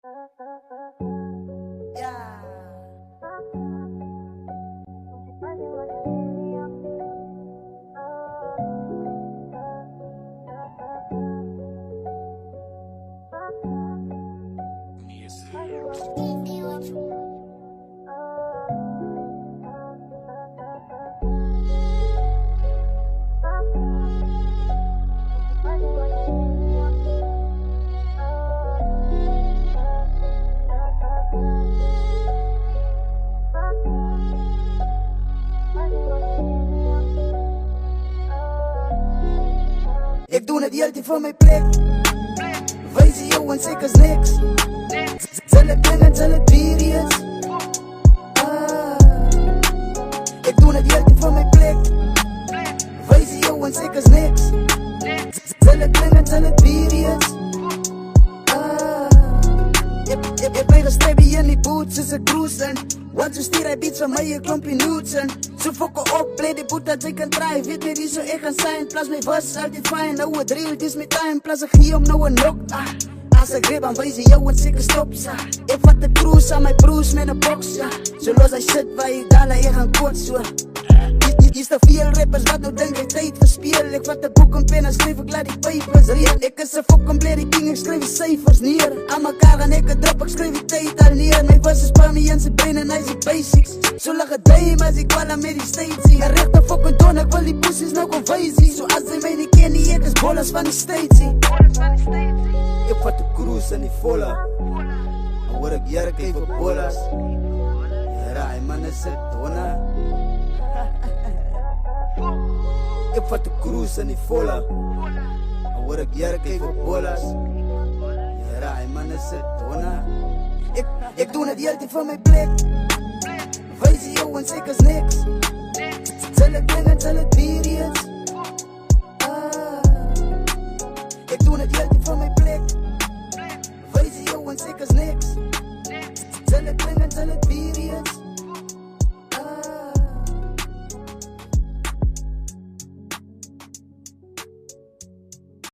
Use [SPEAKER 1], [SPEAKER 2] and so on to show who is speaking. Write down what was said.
[SPEAKER 1] Yeah. Ik doe het altijd voor mijn plek. Wijze jou en zeker niks. Zal het brengen, zal het periods. Ik doe het altijd voor mijn plek. Wijze jou en zeker niks. Zal het brengen, zal het periods. Je bent gestrepen in die boots, is een cruisen. Want zo stier hij beats van mij, je klompje Newton. Zo fokken op, play die boot dat ik kan draaien. Weet niet wie zo ik gaan zijn, plus mijn was altijd fijn. Nou het real, is mijn time, plus ik gie om nou een knock. Als ik grip aan wijze jou en zeker stop. Ik vat de cruise aan mijn broers met een box. Zo los als shit waar je dalen, je gaan kotsen. Je is te veel rappers, wat nou denk ik tijd verspeel. Ik vat de boek en pen en schrijf ik laat die papers real. Ik is een fucking blade king, ik schrijf die cijfers neer. Aan mekaar gaan ik het drop, ik schrijf die tijd al neer. Mijn was is Pammy en zijn benen, hij zijn basics. Zo lag het dame als ik walla met die States. En recht een fucking don, ik wil die pussies nou kon wijzen. Zoals zij mij niet kennen, ik is bollers van die States. Ik vat de cruise en die volle. Dan word ik jerk even bollers. Ja, hij man is het donna. Ik vat de cruise en die volle. Dan word ik jerk even bollers. Ja, hij man is het donna. Ik doe het altijd voor mijn plek. Wijze jou en zeker niks. Zal het brengen, zal het periods. Ik doe het altijd voor mijn plek. Wijze jou en zeker niks. Zal het brengen, zal het periods.